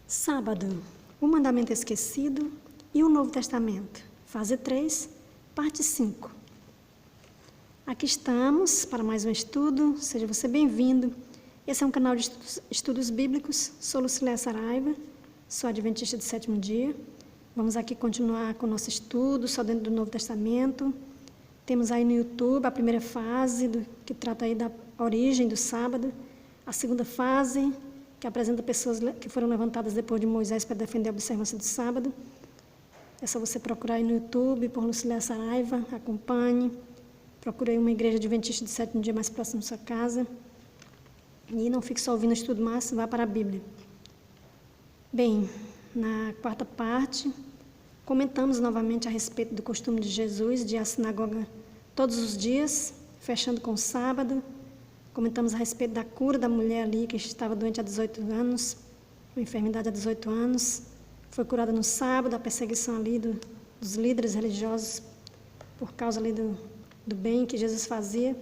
Sábado, o mandamento esquecido e o Novo Testamento. Fase 3, parte 5. Aqui estamos para mais um estudo, seja você bem-vindo. Esse é um canal de estudos bíblicos, sou Lucília Saraiva, sou adventista do sétimo dia. Vamos aqui continuar com o nosso estudo, só dentro do Novo Testamento. Temos aí no YouTube a primeira fase, que trata aí da origem do sábado. A segunda fase, que apresenta pessoas que foram levantadas depois de Moisés para defender a observância do sábado. É só você procurar aí no YouTube, por Lucília Saraiva, acompanhe. Procure aí uma igreja adventista do sétimo dia mais próximo da sua casa. E não fique só ouvindo o estudo, mas vá para a Bíblia. Bem, na quarta parte, comentamos novamente a respeito do costume de Jesus de ir à sinagoga todos os dias, fechando com o sábado. Comentamos a respeito da cura da mulher ali que estava doente há 18 anos, uma enfermidade há 18 anos. Foi curada no sábado, a perseguição ali dos líderes religiosos por causa ali do bem que Jesus fazia.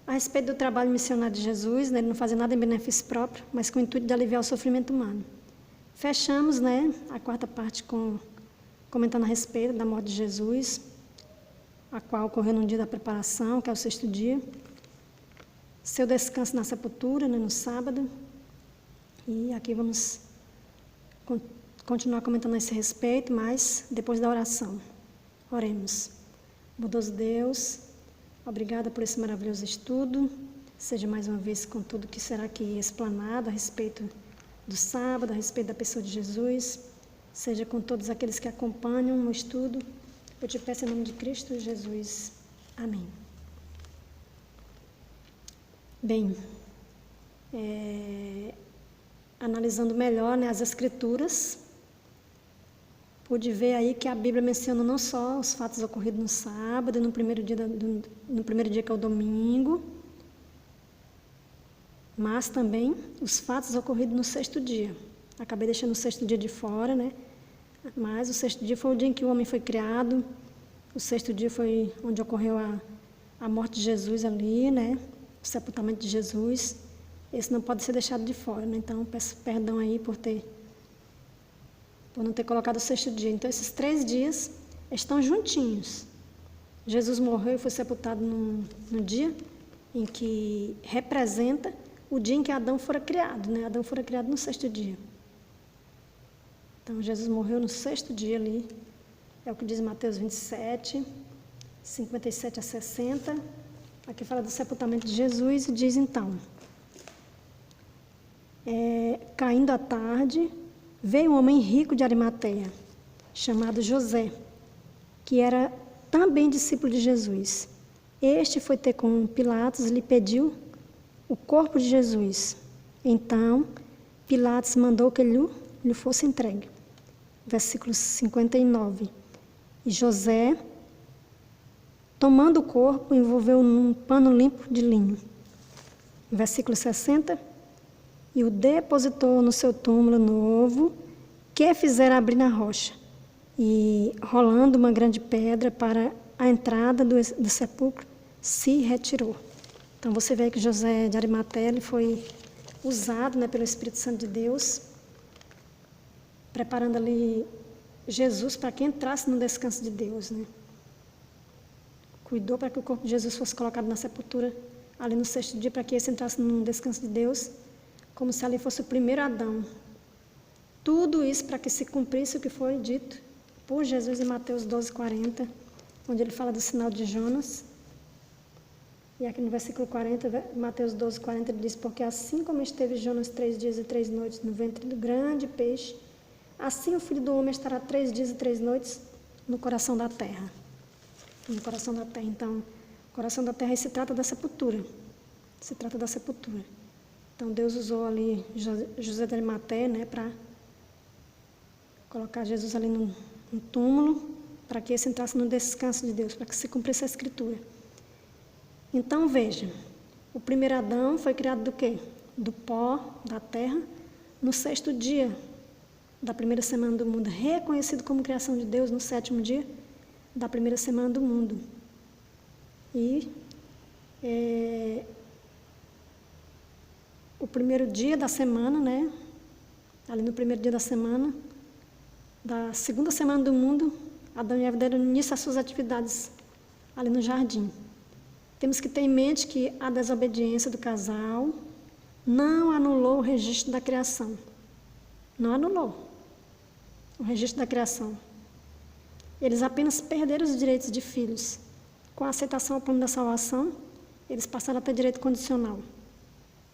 A respeito do trabalho missionário de Jesus, ele não fazia nada em benefício próprio, mas com o intuito de aliviar o sofrimento humano. Fechamos, a quarta parte comentando a respeito da morte de Jesus, a qual ocorreu no dia da preparação, que é o sexto dia. Seu descanso na sepultura, no sábado. E aqui vamos continuar comentando a esse respeito, mas depois da oração. Oremos. Bondoso Deus, obrigada por esse maravilhoso estudo. Seja mais uma vez com tudo que será aqui explanado a respeito do sábado, a respeito da pessoa de Jesus. Seja com todos aqueles que acompanham o estudo. Eu te peço em nome de Cristo Jesus. Amém. Bem, analisando melhor as Escrituras, pude ver aí que a Bíblia menciona não só os fatos ocorridos no sábado, no primeiro dia que é o domingo, mas também os fatos ocorridos no sexto dia. Acabei deixando o sexto dia de fora, mas o sexto dia foi o dia em que o homem foi criado, o sexto dia foi onde ocorreu a morte de Jesus ali, o sepultamento de Jesus. Esse não pode ser deixado de fora, Então, peço perdão aí por não ter colocado o sexto dia. Então, esses 3 dias estão juntinhos. Jesus morreu e foi sepultado no dia em que representa o dia em que Adão fora criado, Adão fora criado no sexto dia. Então, Jesus morreu no sexto dia ali. É o que diz Mateus 27, 57 a 60. Aqui fala do sepultamento de Jesus e diz então: caindo a tarde, veio um homem rico de Arimateia, chamado José, que era também discípulo de Jesus. Este foi ter com Pilatos e lhe pediu o corpo de Jesus. Então, Pilatos mandou que lhe fosse entregue. Versículo 59. E José, tomando o corpo, envolveu num pano limpo de linho. Versículo 60. E o depositou no seu túmulo novo, que fizera abrir na rocha, e, rolando uma grande pedra para a entrada do sepulcro, se retirou. Então, você vê que José de Arimateia ele foi usado pelo Espírito Santo de Deus, preparando ali Jesus para que entrasse no descanso de Deus, Cuidou para que o corpo de Jesus fosse colocado na sepultura ali no sexto dia, para que esse entrasse no descanso de Deus, como se ali fosse o primeiro Adão. Tudo isso para que se cumprisse o que foi dito por Jesus em Mateus 12:40, onde ele fala do sinal de Jonas. E aqui no versículo 40, Mateus 12:40, ele diz: porque assim como esteve Jonas 3 dias e 3 noites no ventre do grande peixe, assim o Filho do Homem estará 3 dias e 3 noites no coração da terra. No coração da terra. Então, o coração da terra se trata da sepultura. Se trata da sepultura. Então, Deus usou ali José de Arimateia, para colocar Jesus ali no túmulo, para que esse entrasse no descanso de Deus, para que se cumprisse a Escritura. Então, veja, o primeiro Adão foi criado do quê? Do pó da terra, no sexto dia da primeira semana do mundo, reconhecido como criação de Deus no sétimo dia da primeira semana do mundo. E o primeiro dia da semana, Ali no primeiro dia da semana, da segunda semana do mundo, Adão e Eva deram início às suas atividades ali no jardim. Temos que ter em mente que a desobediência do casal não anulou o registro da criação. Não anulou o registro da criação. Eles apenas perderam os direitos de filhos. Com a aceitação ao plano da salvação, eles passaram a ter direito condicional.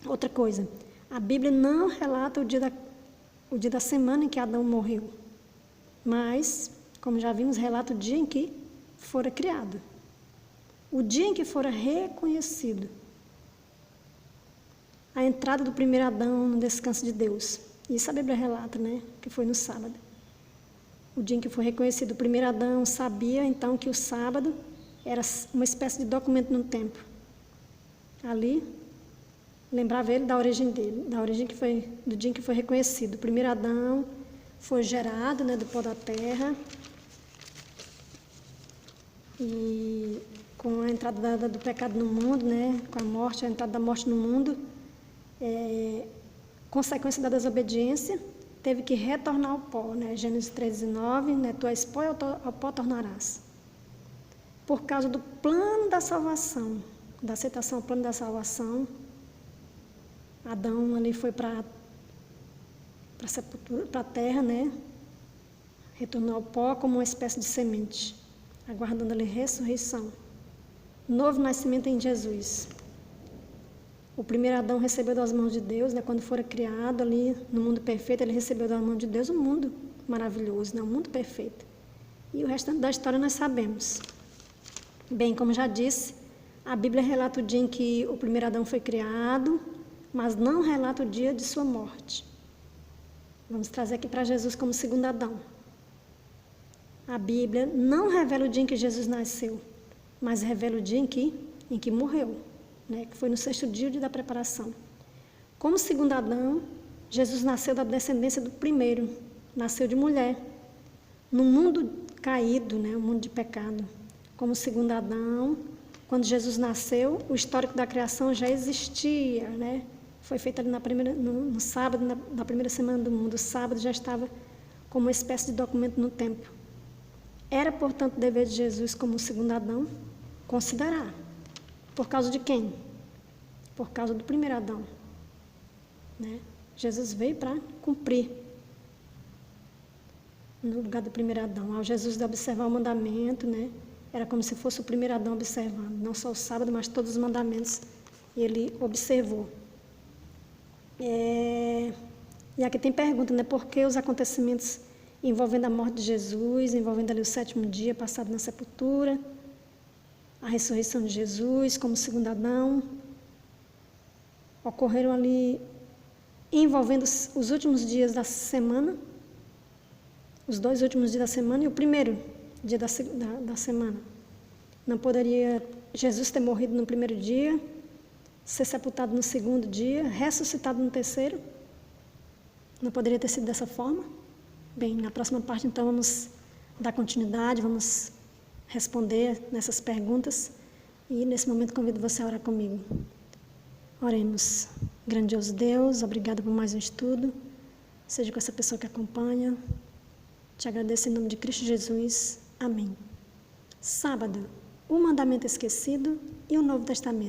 Outra coisa, a Bíblia não relata o dia da semana em que Adão morreu. Mas, como já vimos, relata o dia em que fora criado. O dia em que fora reconhecido a entrada do primeiro Adão no descanso de Deus. Isso a Bíblia relata, né? Que foi no sábado. O dia em que foi reconhecido o primeiro Adão sabia, então, que o sábado era uma espécie de documento no tempo. Ali, lembrava ele da origem dele, do dia em que foi reconhecido. O primeiro Adão foi gerado, né, do pó da terra. E com a entrada do pecado no mundo, né, com a morte, a entrada da morte no mundo, consequência da desobediência, teve que retornar ao pó, né? Gênesis 3:9, né? Tu és pó e ao pó tornarás. Por causa do plano da salvação, da aceitação ao plano da salvação, Adão ali foi para a sepultura, para a terra, né? Retornou ao pó como uma espécie de semente, aguardando ali ressurreição. Novo nascimento em Jesus. O primeiro Adão recebeu das mãos de Deus, né? Quando fora criado ali no mundo perfeito, ele recebeu das mãos de Deus um mundo maravilhoso, né? Um mundo perfeito. E o restante da história nós sabemos. Bem, como já disse, a Bíblia relata o dia em que o primeiro Adão foi criado, mas não relata o dia de sua morte. Vamos trazer aqui para Jesus como segundo Adão. A Bíblia não revela o dia em que Jesus nasceu, mas revela o dia em que morreu. Né, que foi no sexto dia, o dia da preparação. Como segundo Adão, Jesus nasceu da descendência do primeiro, nasceu de mulher, no mundo caído, né, um mundo de pecado. Como segundo Adão, quando Jesus nasceu, o histórico da criação já existia, né? Foi feito ali no sábado, na primeira semana do mundo. O sábado já estava como uma espécie de documento no tempo. Era, portanto, dever de Jesus, como segundo Adão, considerar. Por causa de quem? Por causa do primeiro Adão. Né? Jesus veio para cumprir no lugar do primeiro Adão. Ao Jesus de observar o mandamento, né? Era como se fosse o primeiro Adão observando. Não só o sábado, mas todos os mandamentos ele observou. E aqui tem pergunta, né? Por que os acontecimentos envolvendo a morte de Jesus, envolvendo ali o sétimo dia passado na sepultura, a ressurreição de Jesus como segundo Adão, ocorreram ali envolvendo os últimos dias da semana, os 2 últimos dias da semana e o primeiro dia da semana. Não poderia Jesus ter morrido no primeiro dia, ser sepultado no segundo dia, ressuscitado no terceiro? Não poderia ter sido dessa forma? Bem, na próxima parte então vamos dar continuidade, vamos responder nessas perguntas e nesse momento convido você a orar comigo. Oremos. Grandioso Deus, obrigado por mais um estudo, seja com essa pessoa que acompanha, te agradeço em nome de Cristo Jesus, amém. Sábado, o mandamento esquecido e o Novo Testamento.